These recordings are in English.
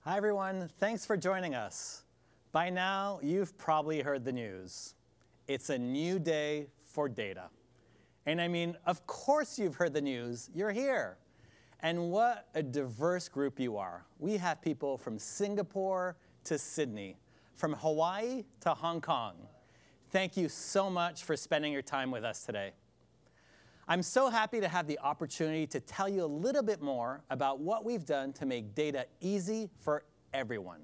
Hi, everyone. Thanks for joining us. By now, you've probably heard the news. It's a new day for data. And I mean, of course you've heard the news. You're here. And what a diverse group you are. We have people from Singapore to Sydney, from Hawaii to Hong Kong. Thank you so much for spending your time with us today. I'm so happy to have the opportunity to tell you a little bit more about what we've done to make data easy for everyone.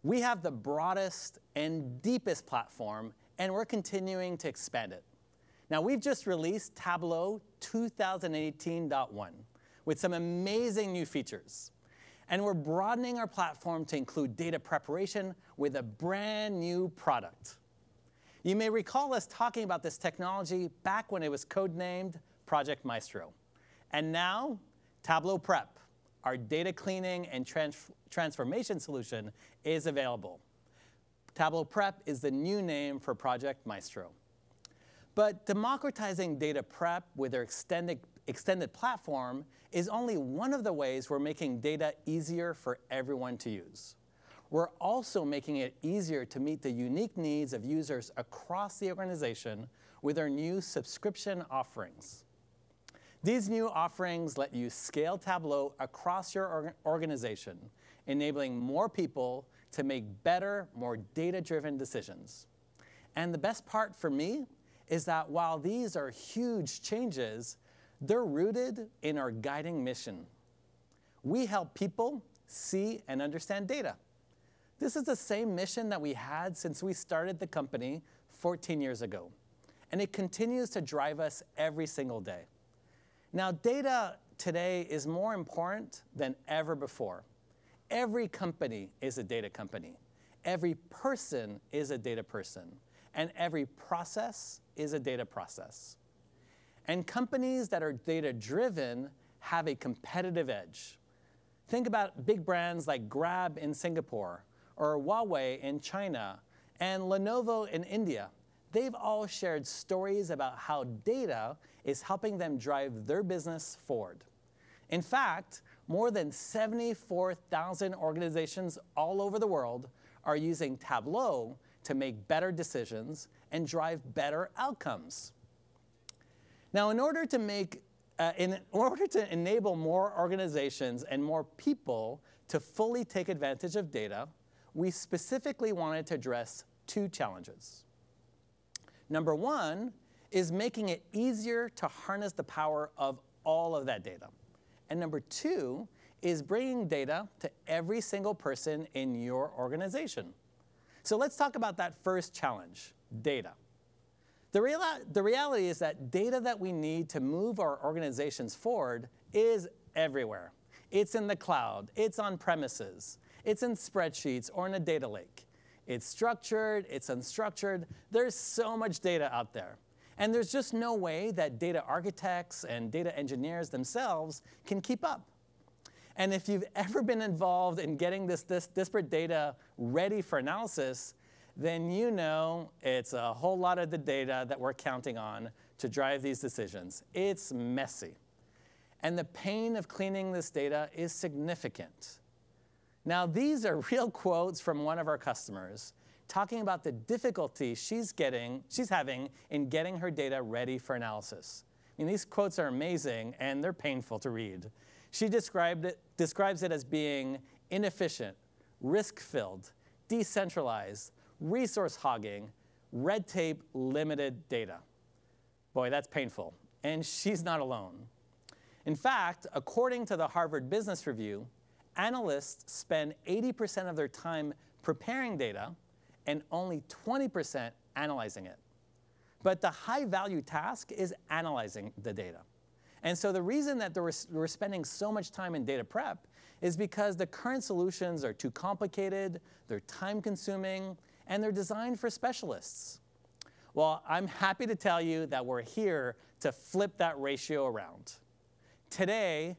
We have the broadest and deepest platform, and we're continuing to expand it. Now, we've just released Tableau 2018.1 with some amazing new features. And we're broadening our platform to include data preparation with a brand new product. You may recall us talking about this technology back when it was codenamed Project Maestro. And now, Tableau Prep, our data cleaning and transformation solution, is available. Tableau Prep is the new name for Project Maestro. But democratizing data prep with our extended platform is only one of the ways we're making data easier for everyone to use. We're also making it easier to meet the unique needs of users across the organization with our new subscription offerings. These new offerings let you scale Tableau across your organization, enabling more people to make better, more data-driven decisions. And the best part for me is that while these are huge changes, they're rooted in our guiding mission. We help people see and understand data. This is the same mission that we had since we started the company 14 years ago. And it continues to drive us every single day. Now, data today is more important than ever before. Every company is a data company. Every person is a data person. And every process is a data process. And companies that are data-driven have a competitive edge. Think about big brands like Grab in Singapore, or Huawei in China, and Lenovo in India. They've all shared stories about how data is helping them drive their business forward. In fact, more than 74,000 organizations all over the world are using Tableau to make better decisions and drive better outcomes. Now, in order to enable more organizations and more people to fully take advantage of data, we specifically wanted to address two challenges. Number one is making it easier to harness the power of all of that data. And number two is bringing data to every single person in your organization. So let's talk about that first challenge, data. The reality is that data that we need to move our organizations forward is everywhere. It's in the cloud, it's on premises, it's in spreadsheets or in a data lake. It's structured, it's unstructured. There's so much data out there. And there's just no way that data architects and data engineers themselves can keep up. And if you've ever been involved in getting this disparate data ready for analysis, then you know it's a whole lot of the data that we're counting on to drive these decisions. It's messy. And the pain of cleaning this data is significant. Now, these are real quotes from one of our customers talking about the difficulty she's having in getting her data ready for analysis. I mean, these quotes are amazing, and they're painful to read. She describes it as being inefficient, risk-filled, decentralized, resource hogging, red tape, limited data. Boy, that's painful. And she's not alone. In fact, according to the Harvard Business Review, analysts spend 80% of their time preparing data and only 20% analyzing it. But the high-value task is analyzing the data. And so the reason that we're spending so much time in data prep is because the current solutions are too complicated, they're time-consuming, and they're designed for specialists. Well, I'm happy to tell you that we're here to flip that ratio around. Today,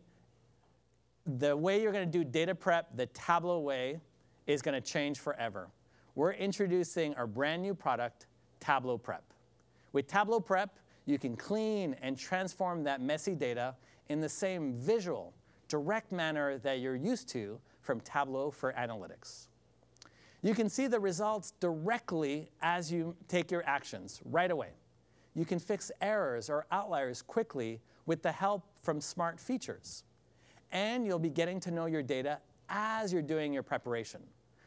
the way you're going to do data prep the Tableau way is going to change forever. We're introducing our brand new product, Tableau Prep. With Tableau Prep, you can clean and transform that messy data in the same visual, direct manner that you're used to from Tableau for Analytics. You can see the results directly as you take your actions right away. You can fix errors or outliers quickly with the help from smart features. And you'll be getting to know your data as you're doing your preparation,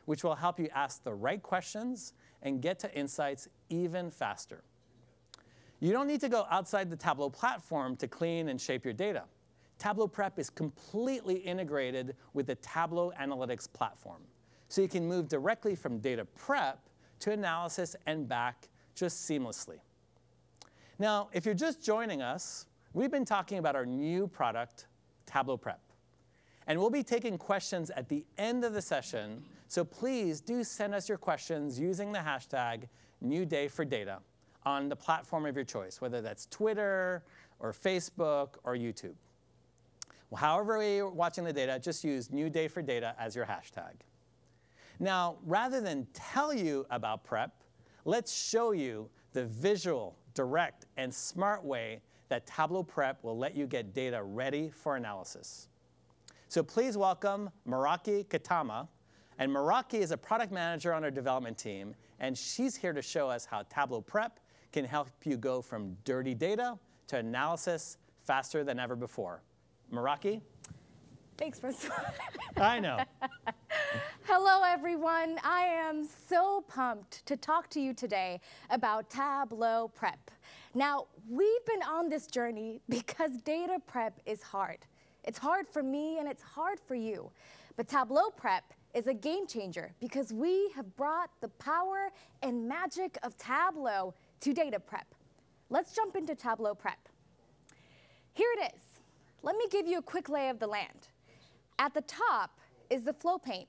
which will help you ask the right questions and get to insights even faster. You don't need to go outside the Tableau platform to clean and shape your data. Tableau Prep is completely integrated with the Tableau Analytics platform. So you can move directly from data prep to analysis and back just seamlessly. Now, if you're just joining us, we've been talking about our new product, Tableau Prep. And we'll be taking questions at the end of the session, so please do send us your questions using the hashtag #NewDayForData on the platform of your choice, whether that's Twitter or Facebook or YouTube. Well, however you're watching the data, just use #NewDayForData as your hashtag. Now, rather than tell you about prep, let's show you the visual, direct, and smart way that Tableau Prep will let you get data ready for analysis. So please welcome Maraki Ketema. And Maraki is a product manager on our development team, and she's here to show us how Tableau Prep can help you go from dirty data to analysis faster than ever before. Maraki? Thanks, Francois. I know. Hello, everyone. I am so pumped to talk to you today about Tableau Prep. Now, we've been on this journey because data prep is hard. It's hard for me and it's hard for you. But Tableau Prep is a game changer because we have brought the power and magic of Tableau to data prep. Let's jump into Tableau Prep. Here it is. Let me give you a quick lay of the land. At the top is the flow pane.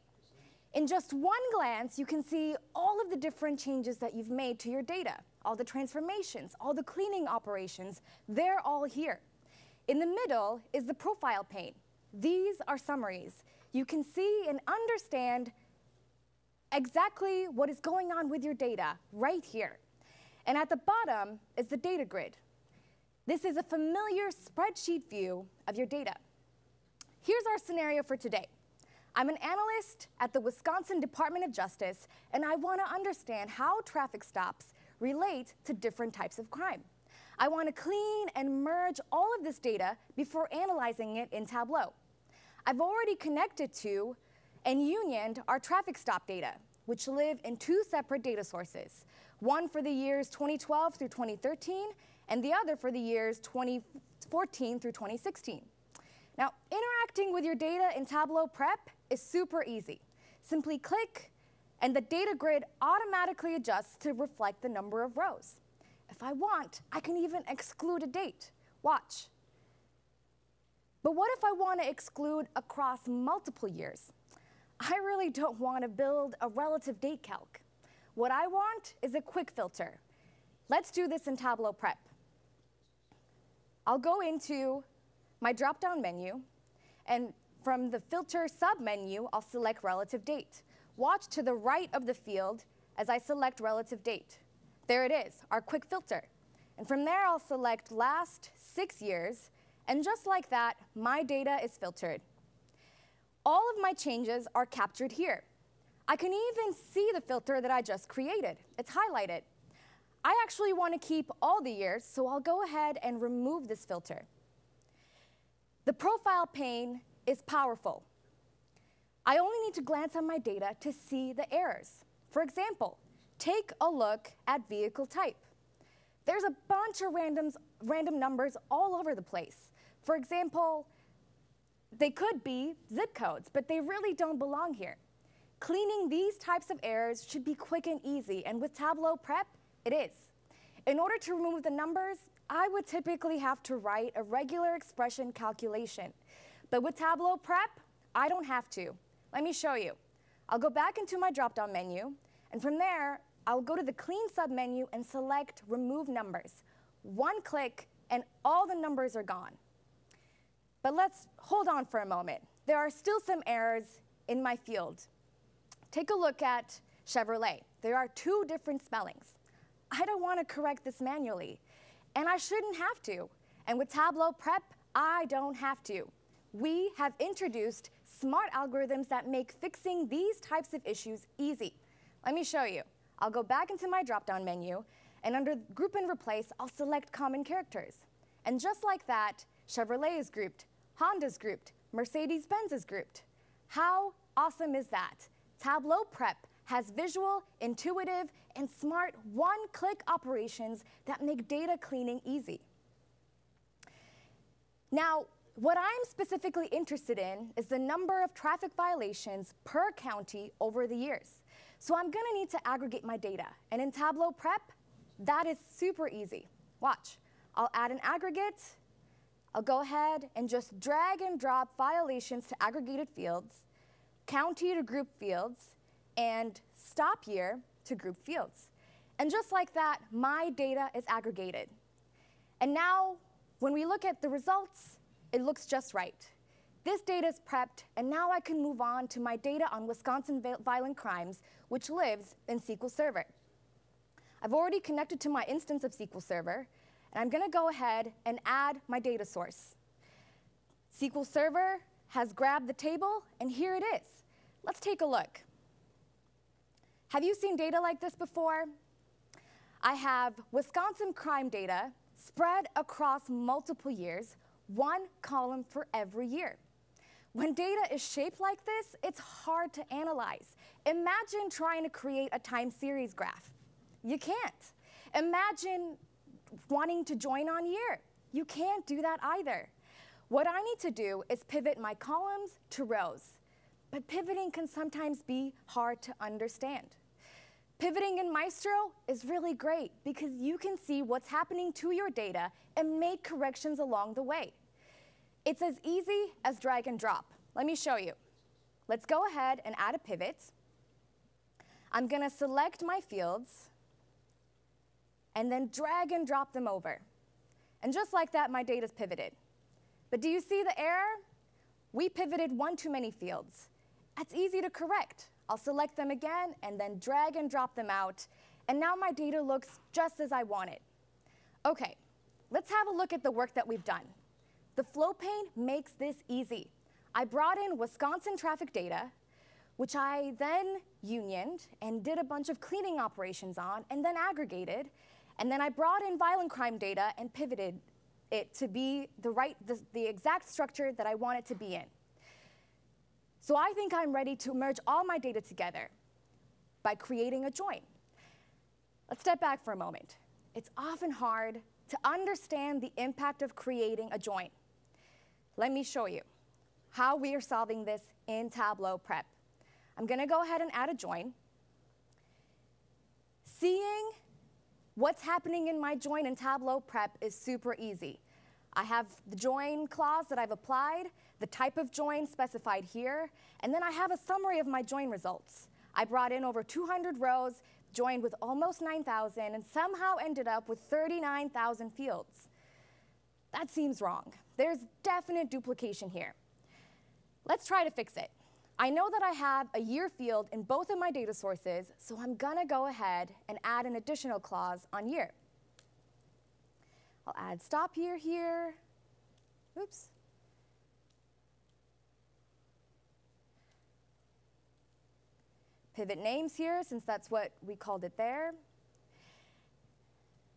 In just one glance, you can see all of the different changes that you've made to your data, all the transformations, all the cleaning operations, they're all here. In the middle is the profile pane. These are summaries. You can see and understand exactly what is going on with your data right here. And at the bottom is the data grid. This is a familiar spreadsheet view of your data. Here's our scenario for today. I'm an analyst at the Wisconsin Department of Justice, and I want to understand how traffic stops relate to different types of crime. I want to clean and merge all of this data before analyzing it in Tableau. I've already connected to and unioned our traffic stop data, which live in two separate data sources, one for the years 2012 through 2013, and the other for the years 2014 through 2016. Now, interacting with your data in Tableau Prep is super easy. Simply click, and the data grid automatically adjusts to reflect the number of rows. If I want, I can even exclude a date. Watch. But what if I want to exclude across multiple years? I really don't want to build a relative date calc. What I want is a quick filter. Let's do this in Tableau Prep. I'll go into my drop-down menu, and from the filter sub-menu, I'll select relative date. Watch to the right of the field as I select relative date. There it is, our quick filter. And from there, I'll select last 6 years, and just like that, my data is filtered. All of my changes are captured here. I can even see the filter that I just created. It's highlighted. I actually want to keep all the years, so I'll go ahead and remove this filter. The profile pane is powerful. I only need to glance at my data to see the errors. For example, take a look at vehicle type. There's a bunch of random numbers all over the place. For example, they could be zip codes, but they really don't belong here. Cleaning these types of errors should be quick and easy, and with Tableau Prep, it is. In order to remove the numbers, I would typically have to write a regular expression calculation. But with Tableau Prep, I don't have to. Let me show you. I'll go back into my drop-down menu, and from there, I'll go to the Clean sub-menu and select Remove Numbers. One click, and all the numbers are gone. But let's hold on for a moment. There are still some errors in my field. Take a look at Chevrolet. There are 2 different spellings. I don't want to correct this manually, and I shouldn't have to. And with Tableau Prep, I don't have to. we have introduced smart algorithms that make fixing these types of issues easy. Let me show you. I'll go back into my drop-down menu, and under Group and Replace, I'll select Common Characters. And just like that, Chevrolet is grouped, Honda's grouped, Mercedes-Benz is grouped. How awesome is that? Tableau Prep has visual, intuitive, and smart one-click operations that make data cleaning easy. Now, what I'm specifically interested in is the number of traffic violations per county over the years. So I'm going to need to aggregate my data. And in Tableau Prep, that is super easy. Watch. I'll add an aggregate. I'll go ahead and just drag and drop violations to aggregated fields, county to group fields, and stop year to group fields. And just like that, my data is aggregated. And now, when we look at the results, it looks just right. This data is prepped, and now I can move on to my data on Wisconsin violent crimes, which lives in SQL Server. I've already connected to my instance of SQL Server, and I'm going to go ahead and add my data source. SQL Server has grabbed the table, and here it is. Let's take a look. Have you seen data like this before? I have Wisconsin crime data spread across multiple years, one column for every year. When data is shaped like this, it's hard to analyze. Imagine trying to create a time series graph. You can't. Imagine wanting to join on year. You can't do that either. What I need to do is pivot my columns to rows. But pivoting can sometimes be hard to understand. Pivoting in Maestro is really great because you can see what's happening to your data and make corrections along the way. It's as easy as drag and drop. Let me show you. Let's go ahead and add a pivot. I'm going to select my fields and then drag and drop them over. And just like that, my data's pivoted. But do you see the error? We pivoted one too many fields. That's easy to correct. I'll select them again and then drag and drop them out. And now my data looks just as I want it. OK, let's have a look at the work that we've done. The flow pane makes this easy. I brought in Wisconsin traffic data, which I then unioned and did a bunch of cleaning operations on and then aggregated. And then I brought in violent crime data and pivoted it to be the exact structure that I want it to be in. So I think I'm ready to merge all my data together by creating a join. Let's step back for a moment. It's often hard to understand the impact of creating a join. Let me show you how we are solving this in Tableau Prep. I'm going to go ahead and add a join. Seeing what's happening in my join in Tableau Prep is super easy. I have the join clause that I've applied, the type of join specified here, and then I have a summary of my join results. I brought in over 200 rows, joined with almost 9,000, and somehow ended up with 39,000 fields. That seems wrong. There's definite duplication here. Let's try to fix it. I know that I have a year field in both of my data sources, so I'm going to go ahead and add an additional clause on year. I'll add stop year here. Oops. Pivot names here, since that's what we called it there.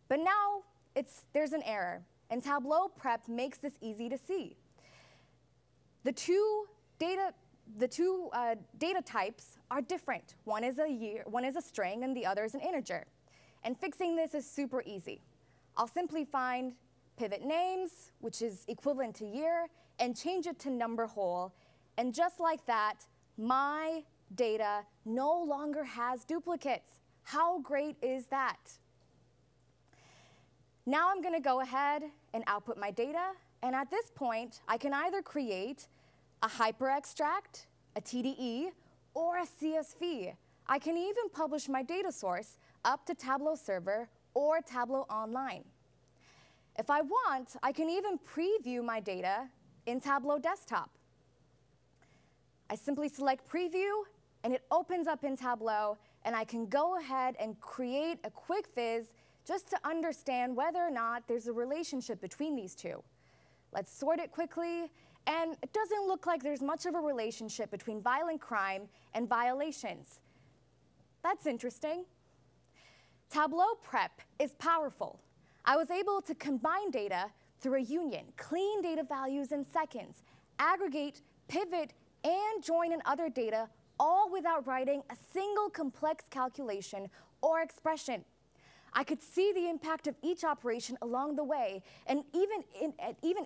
But now there's an error, and Tableau Prep makes this easy to see. The two data types are different. One is a string, and the other is an integer. And fixing this is super easy. I'll simply find pivot names, which is equivalent to year, and change it to number whole. And just like that, my data no longer has duplicates. How great is that? Now I'm going to go ahead and output my data. And at this point, I can either create a hyperextract, a TDE, or a CSV. I can even publish my data source up to Tableau Server or Tableau Online. If I want, I can even preview my data in Tableau Desktop. I simply select Preview, and it opens up in Tableau, and I can go ahead and create a quick viz just to understand whether or not there's a relationship between these two. Let's sort it quickly, And it doesn't look like there's much of a relationship between violent crime and violations. That's interesting. Tableau Prep is powerful. I was able to combine data through a union, clean data values in seconds, aggregate, pivot, and join in other data, all without writing a single complex calculation or expression. I could see the impact of each operation along the way, and even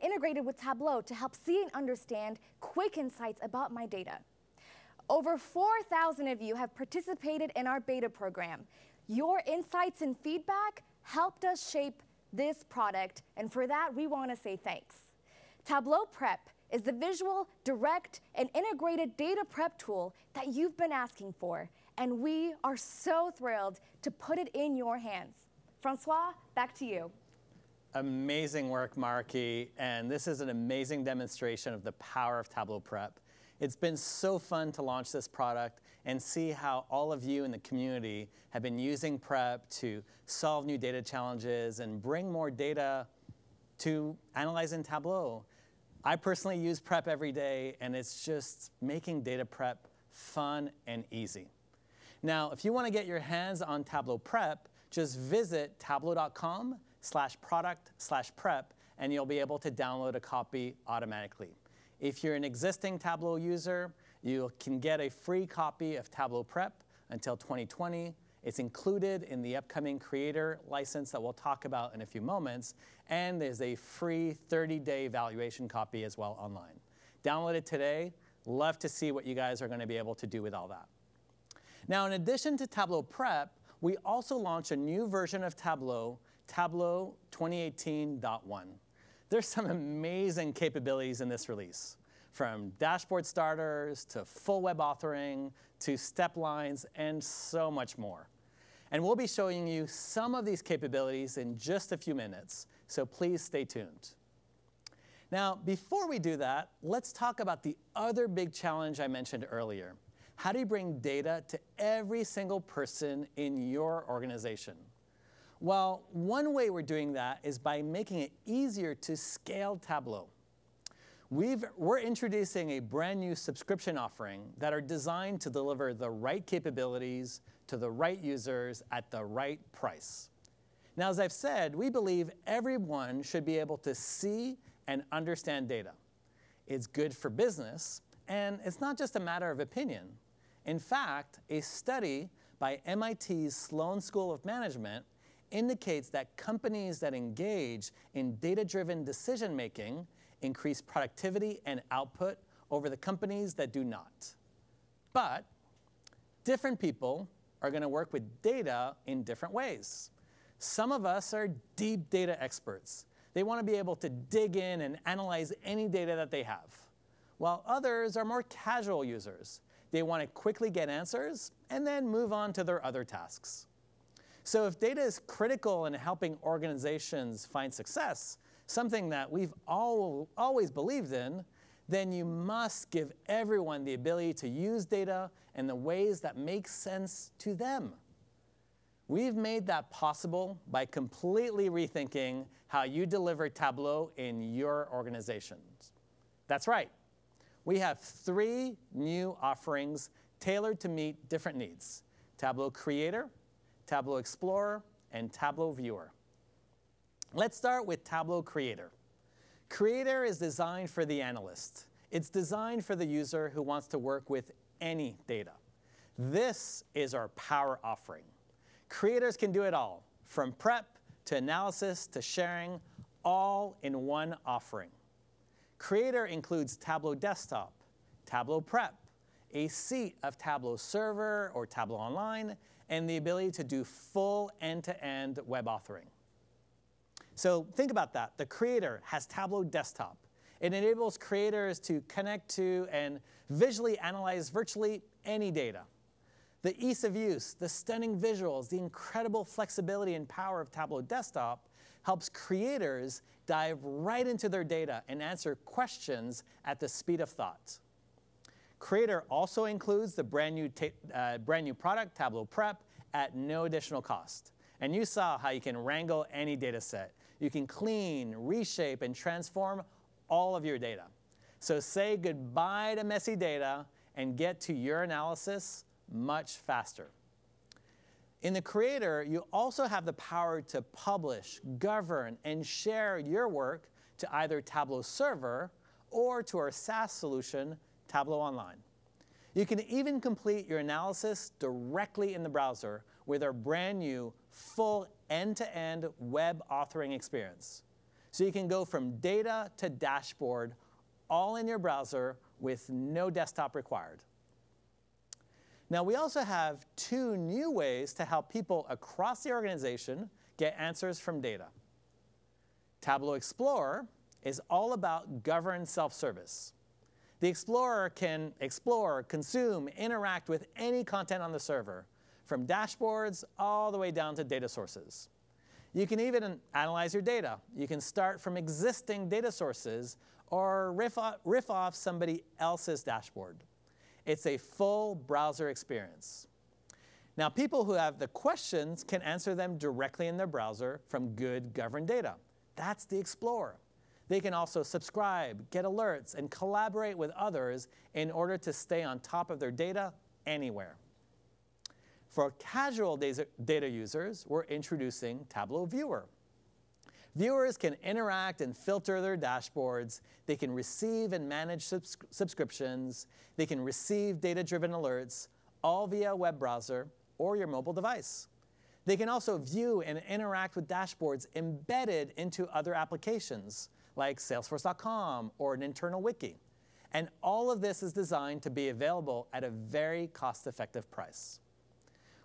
integrated with Tableau to help see and understand quick insights about my data. Over 4,000 of you have participated in our beta program. Your insights and feedback helped us shape this product, and for that, we want to say thanks. Tableau Prep is the visual, direct, and integrated data prep tool that you've been asking for, and we are so thrilled to put it in your hands. Francois, back to you. Amazing work, Maraki, and this is an amazing demonstration of the power of Tableau Prep. It's been so fun to launch this product and see how all of you in the community have been using Prep to solve new data challenges and bring more data to analyze in Tableau. I personally use Prep every day, and it's just making data prep fun and easy. Now, if you want to get your hands on Tableau Prep, just visit tableau.com/product/prep, and you'll be able to download a copy automatically. If you're an existing Tableau user, you can get a free copy of Tableau Prep until 2020. It's included in the upcoming creator license that we'll talk about in a few moments, and there's a free 30-day evaluation copy as well online. Download it today. Love to see what you guys are going to be able to do with all that. Now, in addition to Tableau Prep, we also launched a new version of Tableau, Tableau 2018.1. There's some amazing capabilities in this release, from dashboard starters to full web authoring to step lines and so much more. And we'll be showing you some of these capabilities in just a few minutes, so please stay tuned. Now, before we do that, let's talk about the other big challenge I mentioned earlier. How do you bring data to every single person in your organization? Well, one way we're doing that is by making it easier to scale Tableau. We're introducing a brand new subscription offering that are designed to deliver the right capabilities to the right users at the right price. Now, as I've said, we believe everyone should be able to see and understand data. It's good for business, and it's not just a matter of opinion. In fact, a study by MIT's Sloan School of Management indicates that companies that engage in data-driven decision-making increase productivity and output over the companies that do not. But different people are going to work with data in different ways. Some of us are deep data experts. They want to be able to dig in and analyze any data that they have, while others are more casual users. They want to quickly get answers and then move on to their other tasks. So if data is critical in helping organizations find success, something that we've always believed in, then you must give everyone the ability to use data in the ways that make sense to them. We've made that possible by completely rethinking how you deliver Tableau in your organizations. That's right. We have 3 new offerings tailored to meet different needs: Tableau Creator, Tableau Explorer, and Tableau Viewer. Let's start with Tableau Creator. Creator is designed for the analyst. It's designed for the user who wants to work with any data. This is our power offering. Creators can do it all, from prep to analysis to sharing, all in one offering. Creator includes Tableau Desktop, Tableau Prep, a seat of Tableau Server or Tableau Online, and the ability to do full end-to-end web authoring. So think about that. The Creator has Tableau Desktop. It enables creators to connect to and visually analyze virtually any data. The ease of use, the stunning visuals, the incredible flexibility and power of Tableau Desktop helps creators dive right into their data and answer questions at the speed of thought. Creator also includes the brand new product, Tableau Prep, at no additional cost. And you saw how you can wrangle any data set. You can clean, reshape, and transform all of your data. So say goodbye to messy data and get to your analysis much faster. In the Creator, you also have the power to publish, govern, and share your work to either Tableau Server or to our SaaS solution, Tableau Online. You can even complete your analysis directly in the browser with our brand new full end-to-end web authoring experience. So you can go from data to dashboard all in your browser with no desktop required. Now, we also have 2 new ways to help people across the organization get answers from data. Tableau Explorer is all about governed self-service. The Explorer can explore, consume, interact with any content on the server, from dashboards all the way down to data sources. You can even analyze your data. You can start from existing data sources or riff off somebody else's dashboard. It's a full browser experience. Now, people who have the questions can answer them directly in their browser from good governed data. That's the Explorer. They can also subscribe, get alerts, and collaborate with others in order to stay on top of their data anywhere. For casual data users, we're introducing Tableau Viewer. Viewers can interact and filter their dashboards. They can receive and manage subscriptions. They can receive data-driven alerts, all via a web browser or your mobile device. They can also view and interact with dashboards embedded into other applications, like Salesforce.com or an internal wiki. And all of this is designed to be available at a very cost-effective price.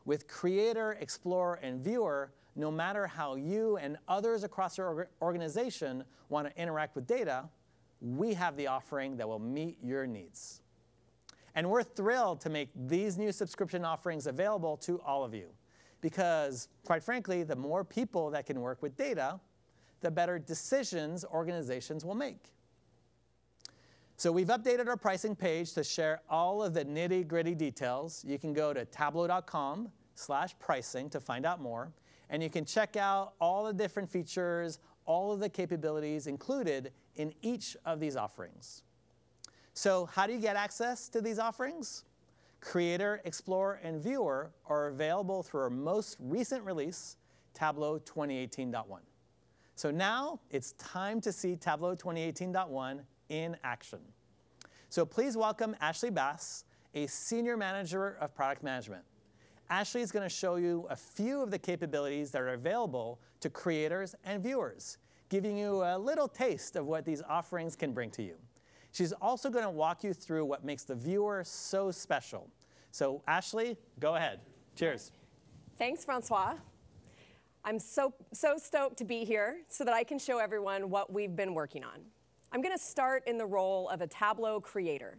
With Creator, Explorer, and Viewer, no matter how you and others across your organization want to interact with data, we have the offering that will meet your needs. And we're thrilled to make these new subscription offerings available to all of you, because, quite frankly, the more people that can work with data, the better decisions organizations will make. So we've updated our pricing page to share all of the nitty-gritty details. You can go to tableau.com/pricing to find out more. And you can check out all the different features, all of the capabilities included in each of these offerings. So how do you get access to these offerings? Creator, Explorer, and Viewer are available through our most recent release, Tableau 2018.1. So now it's time to see Tableau 2018.1 in action. So please welcome Ashley Bass, a Senior Manager of Product Management. Ashley is going to show you a few of the capabilities that are available to creators and viewers, giving you a little taste of what these offerings can bring to you. She's also going to walk you through what makes the viewer so special. So Ashley, go ahead. Cheers. Thanks, Francois. I'm so stoked to be here so that I can show everyone what we've been working on. I'm going to start in the role of a Tableau creator.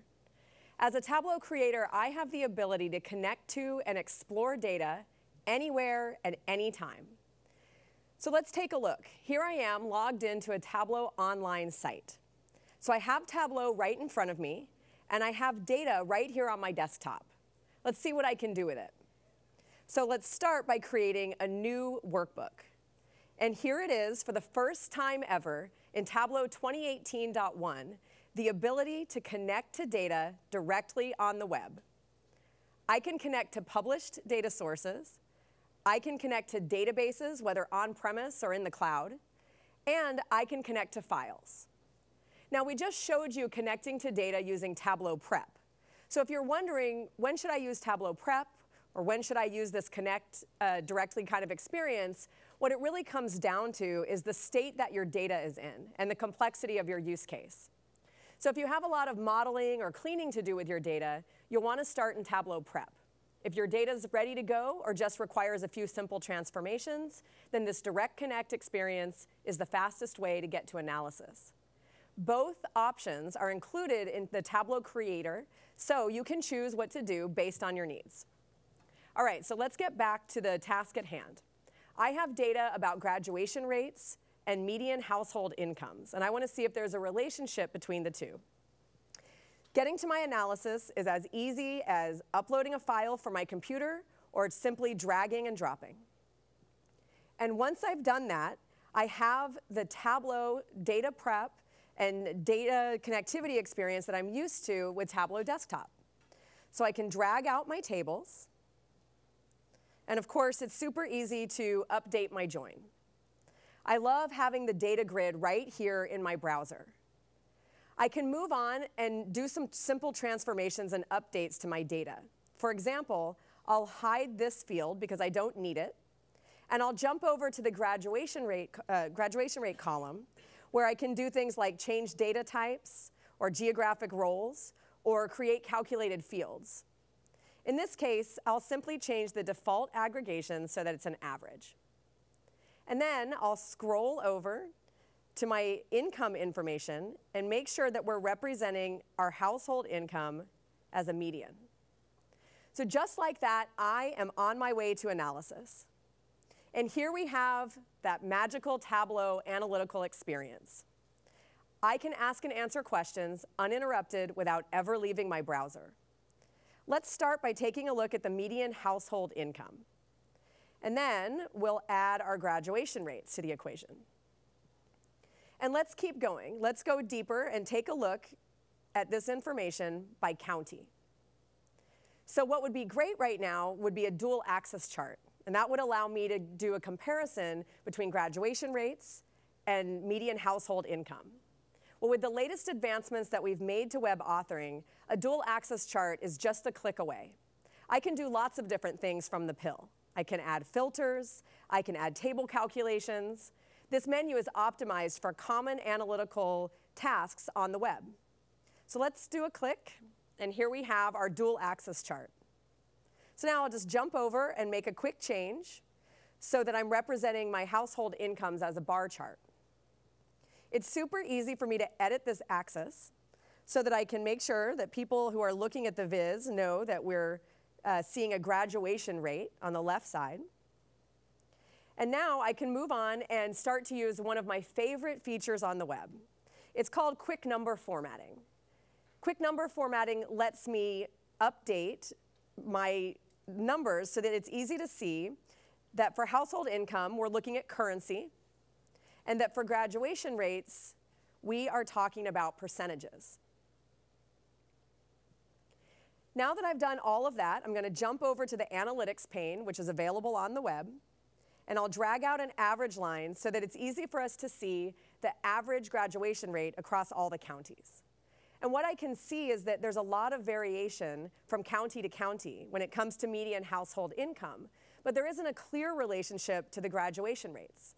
As a Tableau creator, I have the ability to connect to and explore data anywhere at any time. So let's take a look. Here I am logged into a Tableau online site. So I have Tableau right in front of me, and I have data right here on my desktop. Let's see what I can do with it. So let's start by creating a new workbook. And here it is for the first time ever in Tableau 2018.1, the ability to connect to data directly on the web. I can connect to published data sources. I can connect to databases, whether on-premise or in the cloud. And I can connect to files. Now, we just showed you connecting to data using Tableau Prep. So if you're wondering, when should I use Tableau Prep, or when should I use this connect directly kind of experience, what it really comes down to is the state that your data is in and the complexity of your use case. So if you have a lot of modeling or cleaning to do with your data, you'll want to start in Tableau Prep. If your data is ready to go or just requires a few simple transformations, then this direct connect experience is the fastest way to get to analysis. Both options are included in the Tableau Creator, so you can choose what to do based on your needs. All right, so let's get back to the task at hand. I have data about graduation rates and median household incomes, and I want to see if there's a relationship between the two. Getting to my analysis is as easy as uploading a file from my computer or simply dragging and dropping. And once I've done that, I have the Tableau Data Prep and data connectivity experience that I'm used to with Tableau Desktop. So I can drag out my tables. And of course, it's super easy to update my join. I love having the data grid right here in my browser. I can move on and do some simple transformations and updates to my data. For example, I'll hide this field because I don't need it. And I'll jump over to the graduation rate column, where I can do things like change data types or geographic roles or create calculated fields. In this case, I'll simply change the default aggregation so that it's an average. And then I'll scroll over to my income information and make sure that we're representing our household income as a median. So just like that, I am on my way to analysis. And here we have that magical Tableau analytical experience. I can ask and answer questions uninterrupted without ever leaving my browser. Let's start by taking a look at the median household income. And then we'll add our graduation rates to the equation. And let's keep going. Let's go deeper and take a look at this information by county. So what would be great right now would be a dual axis chart. And that would allow me to do a comparison between graduation rates and median household income. Well, with the latest advancements that we've made to web authoring, a dual axis chart is just a click away. I can do lots of different things from the pill. I can add filters, I can add table calculations. This menu is optimized for common analytical tasks on the web. So let's do a click, and here we have our dual axis chart. So now I'll just jump over and make a quick change so that I'm representing my household incomes as a bar chart. It's super easy for me to edit this axis so that I can make sure that people who are looking at the viz know that we're seeing a graduation rate on the left side. And now I can move on and start to use one of my favorite features on the web. It's called quick number formatting. Quick number formatting lets me update my numbers so that it's easy to see that for household income, we're looking at currency, and that for graduation rates, we are talking about percentages. Now that I've done all of that, I'm going to jump over to the analytics pane, which is available on the web, and I'll drag out an average line so that it's easy for us to see the average graduation rate across all the counties. And what I can see is that there's a lot of variation from county to county when it comes to median household income, but there isn't a clear relationship to the graduation rates.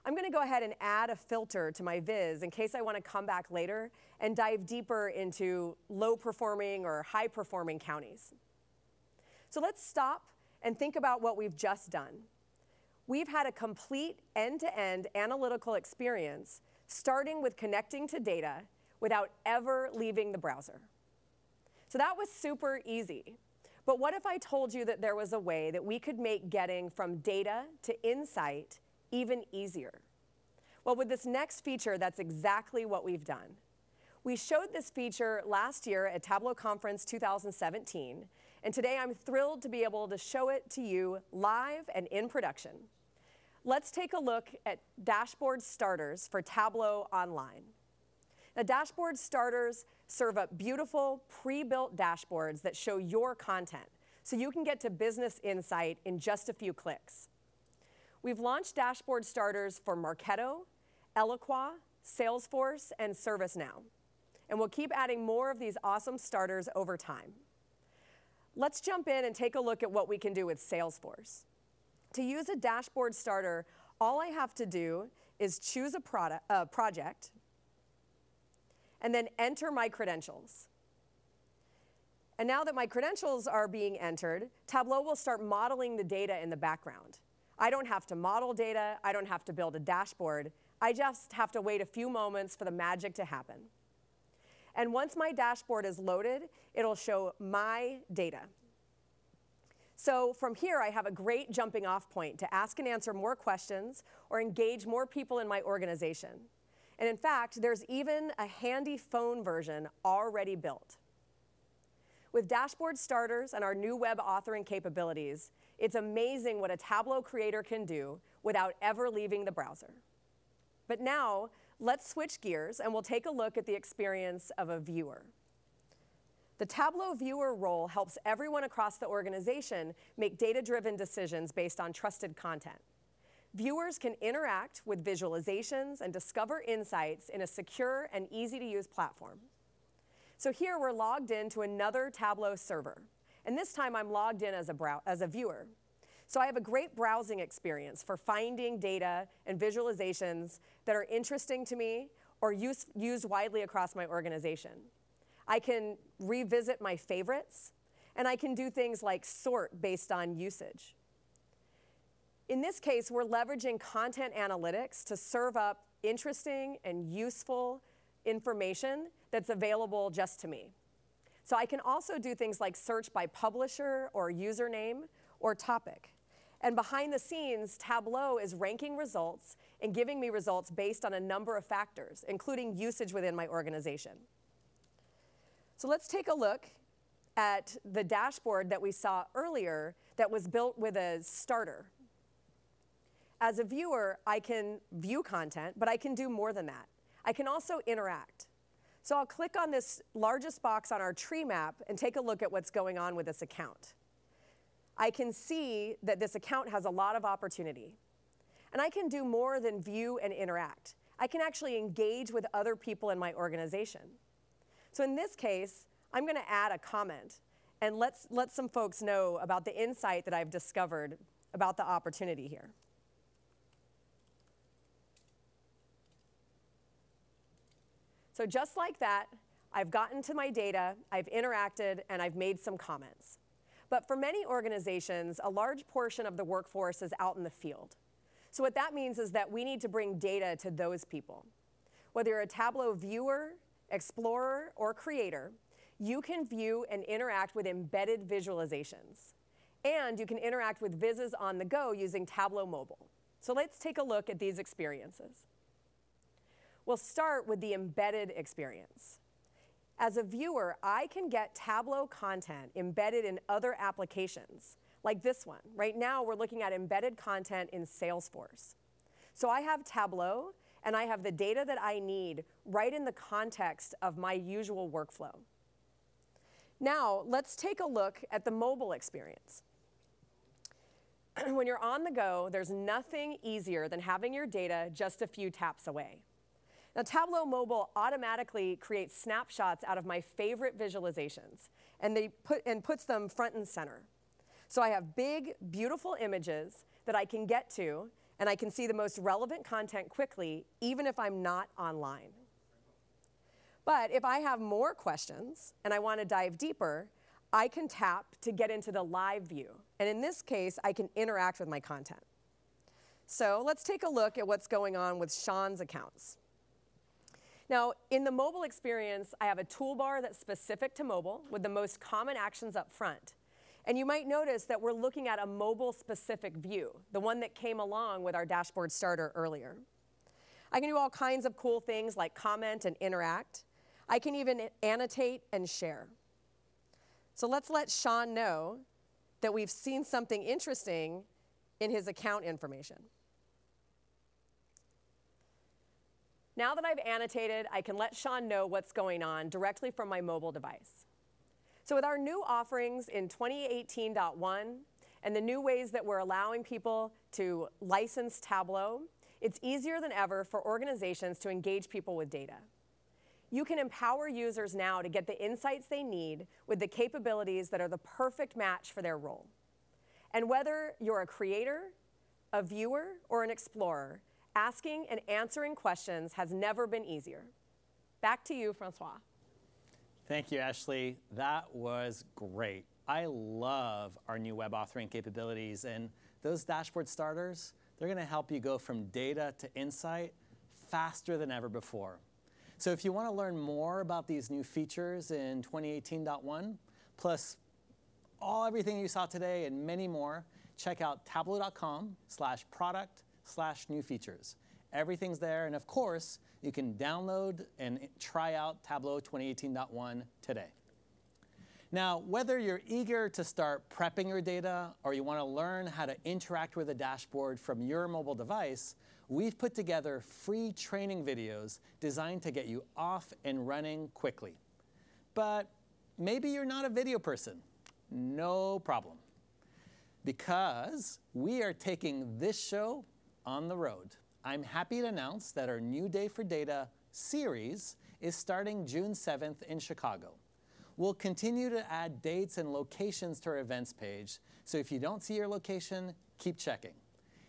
I'm going to go ahead and add a filter to my viz in case I want to come back later and dive deeper into low-performing or high-performing counties. So let's stop and think about what we've just done. We've had a complete end-to-end analytical experience starting with connecting to data without ever leaving the browser. So that was super easy. But what if I told you that there was a way that we could make getting from data to insight even easier? Well, with this next feature, that's exactly what we've done. We showed this feature last year at Tableau Conference 2017, and today I'm thrilled to be able to show it to you live and in production. Let's take a look at dashboard starters for Tableau Online. Now, dashboard starters serve up beautiful, pre-built dashboards that show your content, so you can get to business insight in just a few clicks. We've launched dashboard starters for Marketo, Eloqua, Salesforce, and ServiceNow. And we'll keep adding more of these awesome starters over time. Let's jump in and take a look at what we can do with Salesforce. To use a dashboard starter, all I have to do is choose a project, and then enter my credentials. And now that my credentials are being entered, Tableau will start modeling the data in the background. I don't have to model data, I don't have to build a dashboard, I just have to wait a few moments for the magic to happen. And once my dashboard is loaded, it'll show my data. So from here, I have a great jumping off point to ask and answer more questions or engage more people in my organization. And in fact, there's even a handy phone version already built. With dashboard starters and our new web authoring capabilities, it's amazing what a Tableau creator can do without ever leaving the browser. But now, Let's switch gears and we'll take a look at the experience of a viewer. The Tableau viewer role helps everyone across the organization make data-driven decisions based on trusted content. Viewers can interact with visualizations and discover insights in a secure and easy-to-use platform. So here we're logged into another Tableau server, and this time I'm logged in as a viewer. So I have a great browsing experience for finding data and visualizations that are interesting to me or used widely across my organization. I can revisit my favorites, and I can do things like sort based on usage. In this case, we're leveraging content analytics to serve up interesting and useful information that's available just to me. So I can also do things like search by publisher or username or topic. And behind the scenes, Tableau is ranking results and giving me results based on a number of factors, including usage within my organization. So let's take a look at the dashboard that we saw earlier that was built with a starter. As a viewer, I can view content, but I can do more than that. I can also interact. So I'll click on this largest box on our tree map and take a look at what's going on with this account. I can see that this account has a lot of opportunity. And I can do more than view and interact. I can actually engage with other people in my organization. So in this case, I'm going to add a comment and let some folks know about the insight that I've discovered about the opportunity here. So just like that, I've gotten to my data, I've interacted, and I've made some comments. But for many organizations, a large portion of the workforce is out in the field. So what that means is that we need to bring data to those people. Whether you're a Tableau viewer, explorer, or creator, you can view and interact with embedded visualizations. And you can interact with vizzes on the go using Tableau Mobile. So let's take a look at these experiences. We'll start with the embedded experience. As a viewer, I can get Tableau content embedded in other applications, like this one. Right now, we're looking at embedded content in Salesforce. So I have Tableau, and I have the data that I need right in the context of my usual workflow. Now, let's take a look at the mobile experience. When you're on the go, there's nothing easier than having your data just a few taps away. Now, Tableau Mobile automatically creates snapshots out of my favorite visualizations, and puts them front and center. So I have big, beautiful images that I can get to, and I can see the most relevant content quickly, even if I'm not online. But if I have more questions and I want to dive deeper, I can tap to get into the live view. And in this case, I can interact with my content. So let's take a look at what's going on with Sean's accounts. Now, in the mobile experience, I have a toolbar that's specific to mobile with the most common actions up front. And you might notice that we're looking at a mobile-specific view, the one that came along with our dashboard starter earlier. I can do all kinds of cool things like comment and interact. I can even annotate and share. So let's let Sean know that we've seen something interesting in his account information. Now that I've annotated, I can let Sean know what's going on directly from my mobile device. So with our new offerings in 2018.1 and the new ways that we're allowing people to license Tableau, it's easier than ever for organizations to engage people with data. You can empower users now to get the insights they need with the capabilities that are the perfect match for their role. And whether you're a creator, a viewer, or an explorer, asking and answering questions has never been easier. Back to you, Francois. Thank you, Ashley. That was great. I love our new web authoring capabilities, and those dashboard starters, they're going to help you go from data to insight faster than ever before. So if you want to learn more about these new features in 2018.1, plus everything you saw today and many more, check out tableau.com/product/new features. Everything's there, and of course, you can download and try out Tableau 2018.1 today. Now, whether you're eager to start prepping your data or you want to learn how to interact with a dashboard from your mobile device, we've put together free training videos designed to get you off and running quickly. But maybe you're not a video person. No problem. Because we are taking this show on the road. I'm happy to announce that our New Day for Data series is starting June 7th in Chicago. We'll continue to add dates and locations to our events page, so if you don't see your location, keep checking.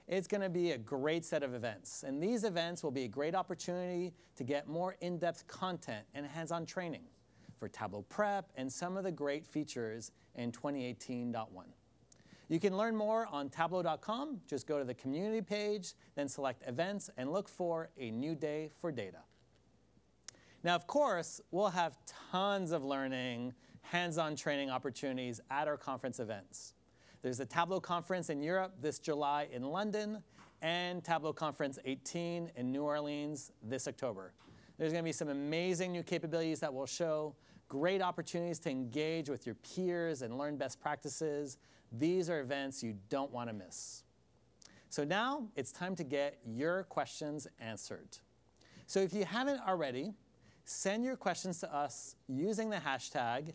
It's going to be a great set of events, and these events will be a great opportunity to get more in-depth content and hands-on training for Tableau Prep and some of the great features in 2018.1. You can learn more on Tableau.com. Just go to the community page, then select events, and look for a New Day for Data. Now, of course, we'll have tons of learning, hands-on training opportunities at our conference events. There's the Tableau Conference in Europe this July in London, and Tableau Conference 18 in New Orleans this October. There's going to be some amazing new capabilities that we'll show, great opportunities to engage with your peers and learn best practices. These are events you don't want to miss. So now it's time to get your questions answered. So if you haven't already, send your questions to us using the hashtag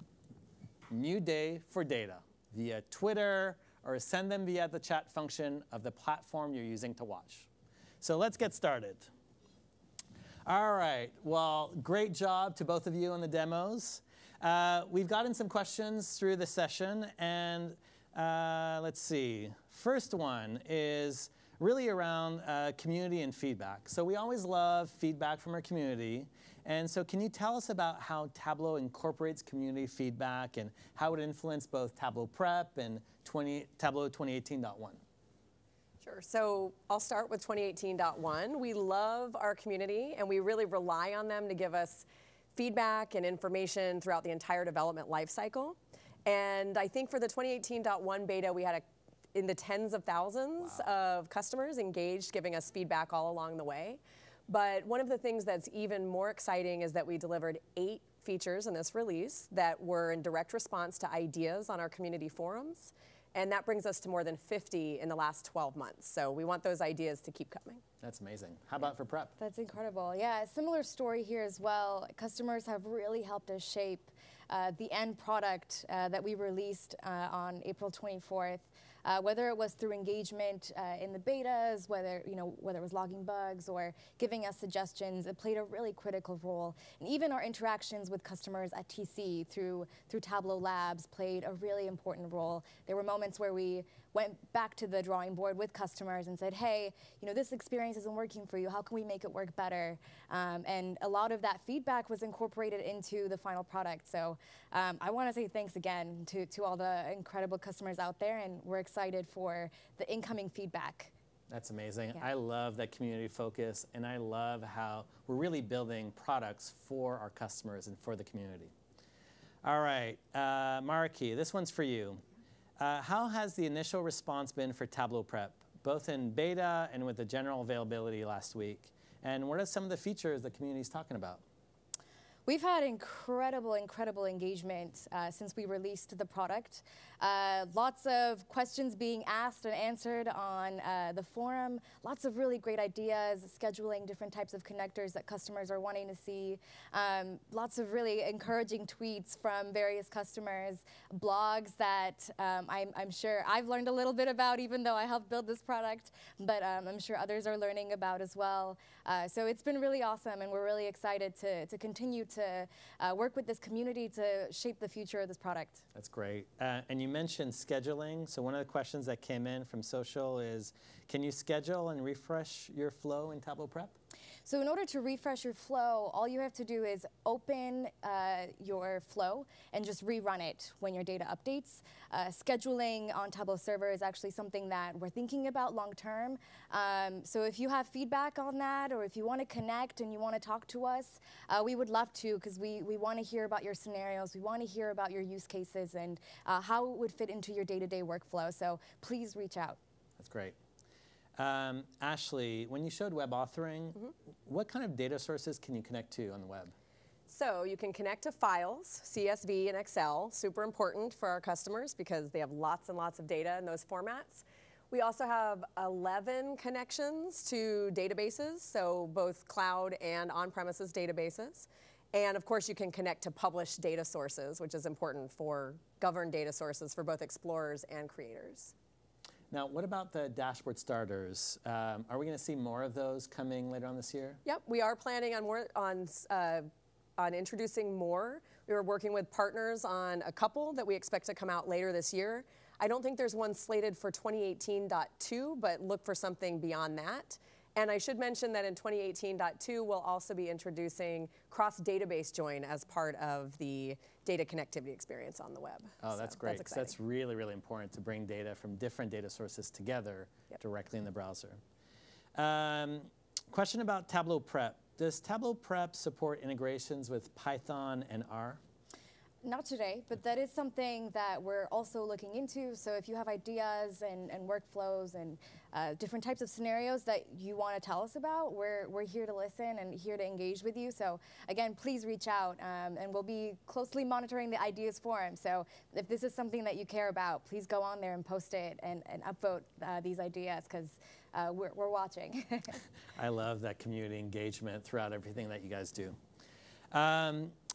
#NewDayForData via Twitter, or send them via the chat function of the platform you're using to watch. So let's get started. All right, well, great job to both of you on the demos. We've gotten some questions through the session, and let's see. First one is really around community and feedback. So we always love feedback from our community. And so can you tell us about how Tableau incorporates community feedback and how it influenced both Tableau Prep and Tableau 2018.1? Sure. So I'll start with 2018.1. We love our community, and we really rely on them to give us feedback and information throughout the entire development lifecycle. And I think for the 2018.1 beta, we had in the tens of thousands of customers engaged, giving us feedback all along the way. But one of the things that's even more exciting is that we delivered 8 features in this release that were in direct response to ideas on our community forums. And that brings us to more than 50 in the last 12 months. So we want those ideas to keep coming. That's amazing. How about for Prep? That's incredible. Yeah, a similar story here as well. Customers have really helped us shape the end product that we released on April 24th. Whether it was through engagement in the betas, whether it was logging bugs or giving us suggestions, it played a really critical role. And even our interactions with customers at TC through Tableau Labs played a really important role. There were moments where we went back to the drawing board with customers and said, hey, this experience isn't working for you. How can we make it work better? And a lot of that feedback was incorporated into the final product. So I want to say thanks again to all the incredible customers out there, and we're excited for the incoming feedback. That's amazing. Yeah. I love that community focus, and I love how we're really building products for our customers and for the community. All right, Maraki, this one's for you. How has the initial response been for Tableau Prep, both in beta and with the general availability last week? And what are some of the features the community is talking about? We've had incredible engagement since we released the product. Lots of questions being asked and answered on the forum. Lots of really great ideas, scheduling different types of connectors that customers are wanting to see. Lots of really encouraging tweets from various customers. Blogs that I'm sure I've learned a little bit about, even though I helped build this product, but I'm sure others are learning about as well. So it's been really awesome, and we're really excited to continue to work with this community to shape the future of this product. That's great. And you mentioned scheduling. So one of the questions that came in from social is, can you schedule and refresh your flow in Tableau Prep? So in order to refresh your flow, all you have to do is open your flow and just rerun it when your data updates. Scheduling on Tableau server is actually something that we're thinking about long term. So if you have feedback on that, or if you want to connect and you want to talk to us, we would love to, because we want to hear about your scenarios. We want to hear about your use cases and how it would fit into your day-to-day workflow. So please reach out. That's great. Ashley, when you showed web authoring, what kind of data sources can you connect to on the web? So you can connect to files, CSV and Excel, super important for our customers because they have lots and lots of data in those formats. We also have 11 connections to databases, so both cloud and on-premises databases. And of course, you can connect to published data sources, which is important for governed data sources for both explorers and creators. Now, what about the dashboard starters? Are we going to see more of those coming later on this year? Yep, we are planning on more on introducing more. We were working with partners on a couple that we expect to come out later this year. I don't think there's one slated for 2018.2, but look for something beyond that. And I should mention that in 2018.2, we'll also be introducing cross-database join as part of the data connectivity experience on the web. Oh, that's great. That's really, really important to bring data from different data sources together directly in the browser. Question about Tableau Prep. Does Tableau Prep support integrations with Python and R? Not today, but that is something that we're also looking into. So if you have ideas and workflows and different types of scenarios that you want to tell us about, we're here to listen and here to engage with you. So again, please reach out, and we'll be closely monitoring the ideas forum. So if this is something that you care about, please go on there and post it and upvote these ideas, because we're watching. I love that community engagement throughout everything that you guys do.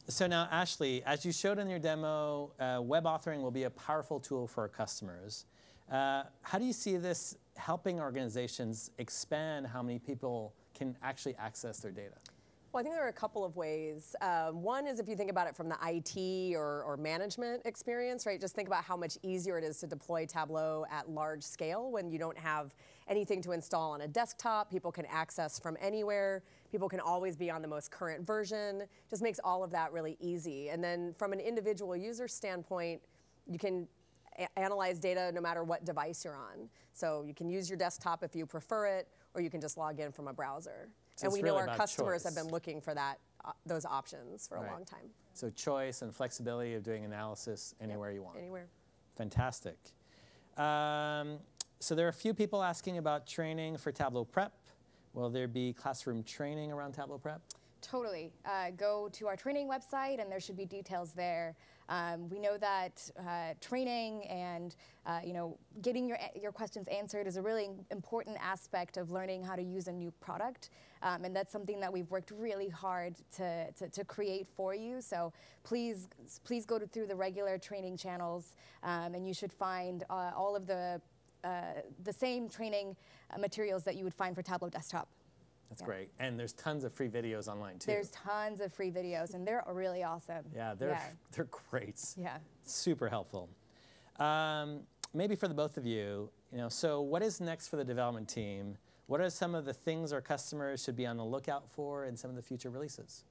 So now, Ashley, as you showed in your demo, web authoring will be a powerful tool for our customers. How do you see this helping organizations expand how many people can actually access their data? Well, I think there are a couple of ways. One is if you think about it from the IT or management experience, right? Just think about how much easier it is to deploy Tableau at large scale when you don't have anything to install on a desktop. People can access from anywhere. People can always be on the most current version. Just makes all of that really easy. And then from an individual user standpoint, you can analyze data no matter what device you're on. So you can use your desktop if you prefer it, or you can just log in from a browser. So and we really know our customers choice. have been looking for that, those options for a long time. So choice and flexibility of doing analysis anywhere you want. Anywhere. Fantastic. So there are a few people asking about training for Tableau Prep. Will there be classroom training around Tableau Prep? Totally. Go to our training website, and there should be details there. We know that training and getting your questions answered is a really important aspect of learning how to use a new product, and that's something that we've worked really hard to create for you. So please go through the regular training channels, and you should find all of the same training materials that you would find for Tableau Desktop. That's great. And there's tons of free videos online, too. There's tons of free videos, and they're really awesome. Yeah, they're great. Yeah. Super helpful. Maybe for the both of you, so what is next for the development team? What are some of the things our customers should be on the lookout for in some of the future releases?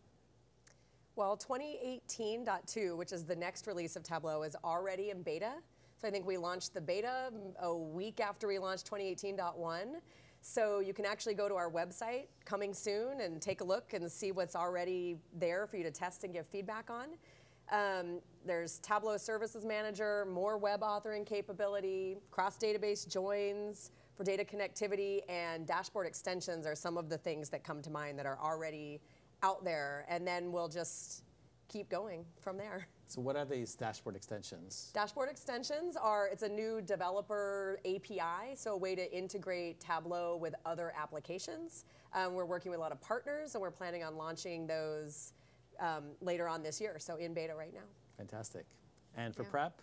Well, 2018.2, which is the next release of Tableau, is already in beta. So I think we launched the beta a week after we launched 2018.1. So you can actually go to our website coming soon and take a look and see what's already there for you to test and give feedback on. There's Tableau Services Manager, more web authoring capability, cross-database joins for data connectivity, and dashboard extensions are some of the things that come to mind that are already out there. And then we'll just keep going from there. So what are these dashboard extensions? Dashboard extensions it's a new developer API, so a way to integrate Tableau with other applications. We're working with a lot of partners, and we're planning on launching those later on this year, so in beta right now. Fantastic. And for Prep?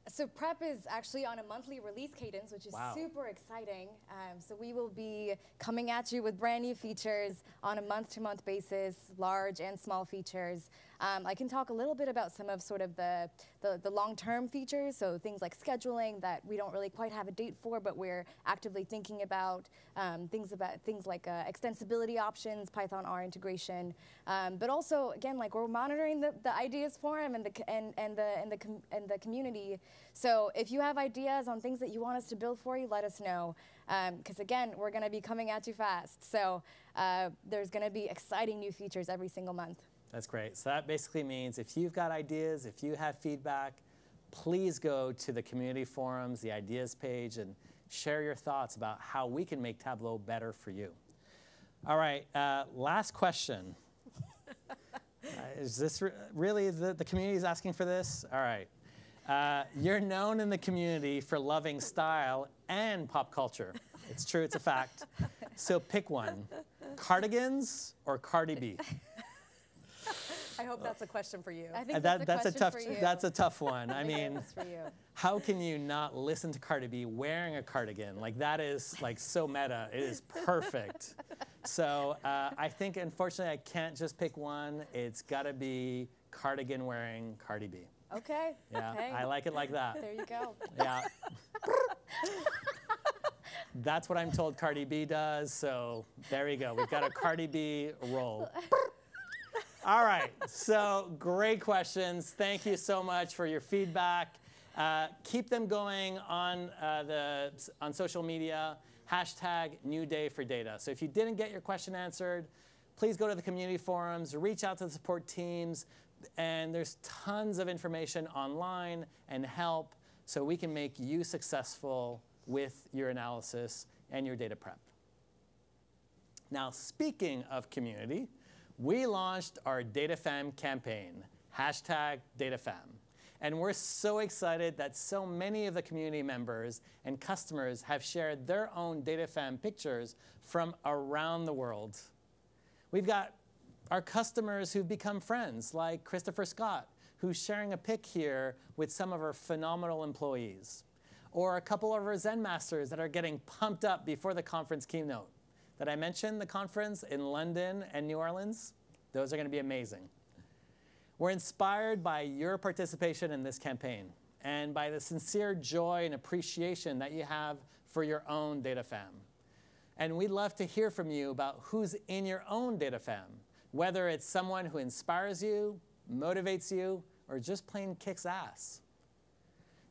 So Prep is actually on a monthly release cadence, which is super exciting. So we will be coming at you with brand new features on a month-to-month basis, large and small features. I can talk a little bit about some of sort of the long-term features, so things like scheduling that we don't really quite have a date for, but we're actively thinking about things like extensibility options, Python R integration, but also again, like we're monitoring the ideas forum and the community. So if you have ideas on things that you want us to build for you, let us know, because again, we're going to be coming at you fast. So there's going to be exciting new features every single month. That's great. So that basically means if you've got ideas, if you have feedback, please go to the community forums, the ideas page, and share your thoughts about how we can make Tableau better for you. All right, last question. Is this really the community is asking for this? All right. You're known in the community for loving style and pop culture. It's true, it's a fact. So pick one, cardigans or Cardi B? I hope that's a question for you. I think that's a question for you. That's a tough one. I mean, That's for you. how can you not listen to Cardi B wearing a cardigan? Like that is like so meta. It is perfect. So I think unfortunately I can't just pick one. It's got to be cardigan wearing Cardi B. Okay. Yeah, Okay. I like it like that. There you go. Yeah. That's what I'm told Cardi B does. So there you go. We've got a Cardi B roll. All right, so great questions. Thank you so much for your feedback. Keep them going on social media, #NewDayForData. So if you didn't get your question answered, please go to the community forums, reach out to the support teams, and there's tons of information online and help so we can make you successful with your analysis and your data prep. Now, speaking of community, we launched our DataFam campaign, #DataFam. And we're so excited that so many of the community members and customers have shared their own DataFam pictures from around the world. We've got our customers who've become friends, like Christopher Scott, who's sharing a pic here with some of our phenomenal employees. Or a couple of our Zen Masters that are getting pumped up before the conference keynote. Did I mention the conference in London and New Orleans? Those are going to be amazing. We're inspired by your participation in this campaign and by the sincere joy and appreciation that you have for your own DataFam. And we'd love to hear from you about who's in your own DataFam, whether it's someone who inspires you, motivates you, or just plain kicks ass.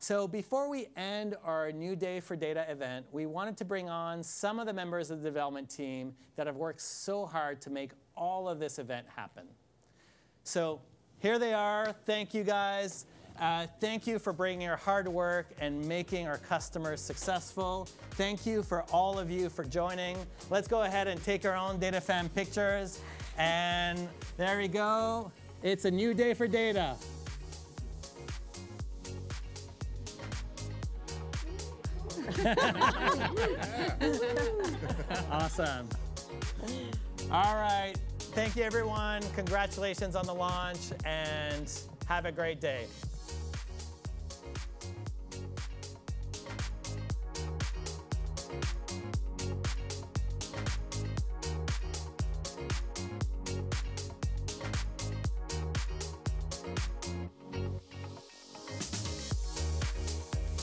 So before we end our New Day for Data event, we wanted to bring on some of the members of the development team that have worked so hard to make all of this event happen. So here they are. Thank you, guys. Thank you for bringing your hard work and making our customers successful. Thank you for all of you for joining. Let's go ahead and take our own DataFam pictures. And there we go. It's a new day for data. Awesome. All right. Thank you, everyone. Congratulations on the launch, and have a great day.